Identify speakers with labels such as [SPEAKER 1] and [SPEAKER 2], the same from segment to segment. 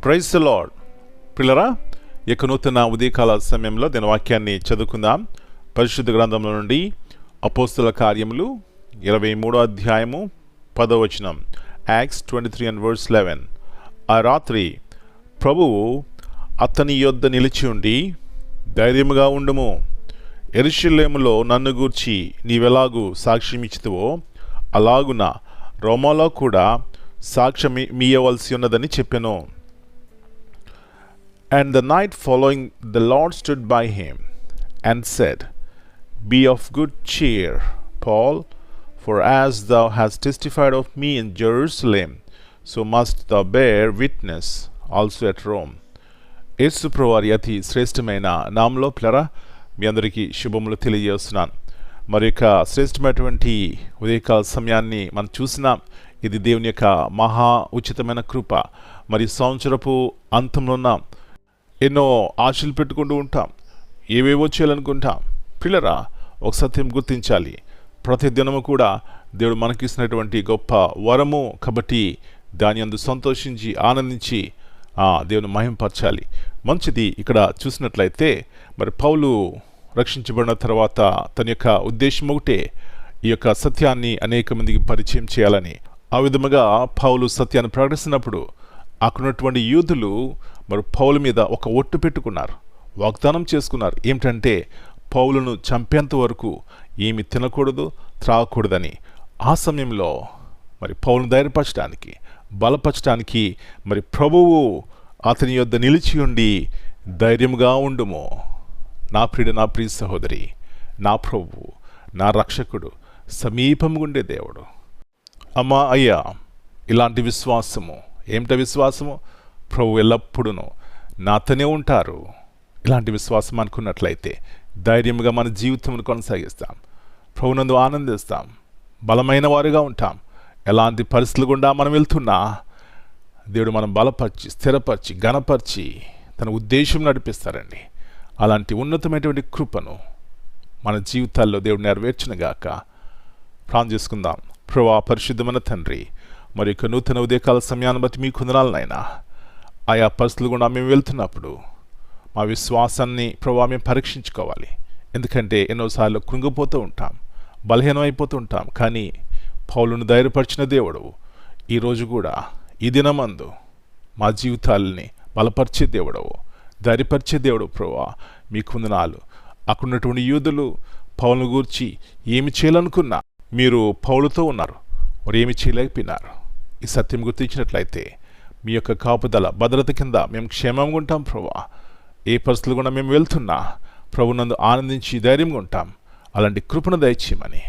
[SPEAKER 1] Praise the lord. పిల్లరా, ఇక నూతన ఉదయకాల సమయంలో దీని వాక్యాన్ని చదువుకుందాం. పరిశుద్ధ గ్రంథంలో నుండి అపోస్తల కార్యములు 23వ అధ్యాయము 10వ వచనం. యాక్ట్స్ 23:11. ఆ రాత్రి ప్రభువు అతని యొద్ద నిలిచి ఉండి, ధైర్యముగా ఉండుము, యెరూషలేములో నన్ను గూర్చి నీవెలాగూ సాక్ష్యమిచ్చితివో అలాగున రోమాలో కూడా సాక్ష్యమియ్యవలసి ఉన్నదని చెప్పెను. And the night following the Lord stood by him and said, Be of good cheer, Paul, for as thou hast testified of me in Jerusalem, so must thou bear witness also at Rome. యేసు ప్రభువారి అతి శ్రేష్టమైన నామంలో పిల్లరా మీ అందరికీ శుభములు తెలియజేస్తున్నాను. మరి యొక్క శ్రేష్టమైనటువంటి ఉదయకాల సమయాన్ని మనం చూసినాం. ఇది దేవుని యొక్క మహా ఉచితమైన కృప. మరి సంవత్సరపు అంతంలో ఉన్నాం. ఎన్నో ఆశలు పెట్టుకుంటూ ఉంటాం, ఏవేవో చేయాలనుకుంటాం. పిల్లరా, ఒక సత్యం గుర్తించాలి, ప్రతి దినము కూడా దేవుడు మనకిస్తున్నటువంటి గొప్ప వరము కాబట్టి దాని యందు సంతోషించి ఆనందించి దేవుని మహింపరచాలి. మంచిది. ఇక్కడ చూసినట్లయితే మరి పౌలు రక్షించబడిన తర్వాత తన యొక్క ఉద్దేశం ఒకటే, ఈ యొక్క సత్యాన్ని అనేక మందికి పరిచయం చేయాలని. ఆ విధముగా పౌలు సత్యాన్ని ప్రకటిస్తున్నప్పుడు అక్కడున్నటువంటి యూదులు మరి పౌలు మీద ఒక ఒట్టు పెట్టుకున్నారు, వాగ్దానం చేసుకున్నారు. ఏమిటంటే పౌలును చంపేంత వరకు ఏమి తినకూడదు, త్రాగకూడదని. ఆ సమయంలో మరి పౌలును ధైర్యపరచడానికి, బలపరచడానికి మరి ప్రభువు అతని యొద్ద నిలిచి ఉండి, ధైర్యముగా ఉండుము నా ప్రియ సహోదరి, నా ప్రభువు, నా రక్షకుడు, సమీపంగా ఉండే దేవుడు. అమ్మా అయ్యా, ఇలాంటి విశ్వాసము. ఏమిట విశ్వాసము? ప్రభు ఎల్లప్పుడూ నాతోనే ఉంటారు. ఇలాంటి విశ్వాసం అనుకున్నట్లయితే ధైర్యంగా మన జీవితంను కొనసాగిస్తాం, ప్రభునందు ఆనందిస్తాం, బలమైన వారుగా ఉంటాం. ఎలాంటి పరిస్థితులు గుండా మనం వెళ్తున్నా దేవుడు మనం బలపరిచి, స్థిరపరిచి, ఘనపరిచి తన ఉద్దేశం నడిపిస్తారండి. అలాంటి ఉన్నతమైనటువంటి కృపను మన జీవితాల్లో దేవుడు నెరవేర్చునుగాక. ప్రార్థన చేసుకుందాం. ప్రభువా, పరిశుద్ధమైన తండ్రి, మరి యొక్క నూతన ఉదయకాల సమయాన్ని బట్టి మీకు వందనాలనైనా. ఆయా పరిస్థితులు కూడా మేము వెళ్తున్నప్పుడు మా విశ్వాసాన్ని ప్రభువా మేము పరీక్షించుకోవాలి. ఎందుకంటే ఎన్నోసార్లు కృంగిపోతూ ఉంటాం, బలహీనం అయిపోతూ ఉంటాం. కానీ పౌలును ధైర్యపరిచిన దేవుడు ఈరోజు కూడా ఈ దినమందు మా జీవితాలని బలపరిచే దేవుడవు, ధైర్యపరిచే దేవుడు. ప్రభువా మీకు వందనాలు. అక్కడున్నటువంటి యూదులు పౌలును గూర్చి ఏమి చేయాలనుకున్నా మీరు పౌలుతో ఉన్నారు, వారు ఏమి చేయలేకపోయినారు. ఈ సత్యం గుర్తించినట్లయితే మీ యొక్క కాపుదల, భద్రత కింద మేము క్షేమంగా ఉంటాం. ప్రభువా, ఏ పరిస్థితులు కూడా మేము వెళ్తున్నా ప్రభునందు ఆనందించి ధైర్యంగా ఉంటాం. అలాంటి కృపను దయచేయమని,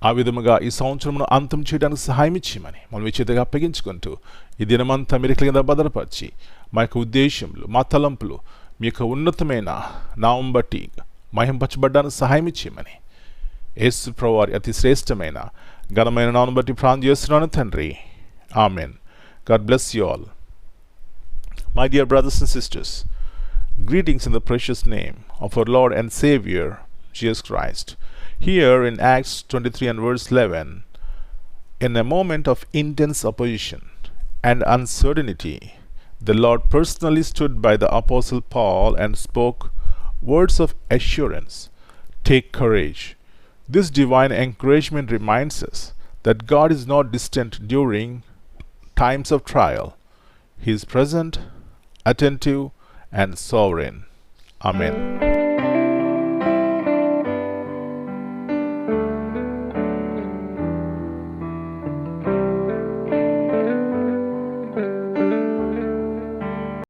[SPEAKER 1] ఆ విధముగా ఈ సంవత్సరమును అంతం చేయడానికి సహాయం ఇచ్చేయమని మనం విచేతగా అప్పగించుకుంటూ ఈ దినమంతా మీరు కింద భద్రపరిచి మా యొక్క ఉద్దేశములు, మా తలంపులు మీ యొక్క ఉన్నతమైన నామం బట్టి మహింపరచబడ్డానికి సహాయం ఇచ్చేయమని యేసు ప్రభువారి అతి శ్రేష్టమైన ఘనమైన నామం బట్టి ప్రార్థన చేస్తున్నాను తండ్రి. Amen. God bless you all. My dear brothers and sisters, greetings in the precious name of our Lord and Savior, Jesus Christ. Here in Acts 23 and verse 11, in a moment of intense opposition and uncertainty, the Lord personally stood by the Apostle Paul and spoke words of assurance. Take courage. This divine encouragement reminds us that God is not distant during times of trial. He is present, attentive, and sovereign. Amen.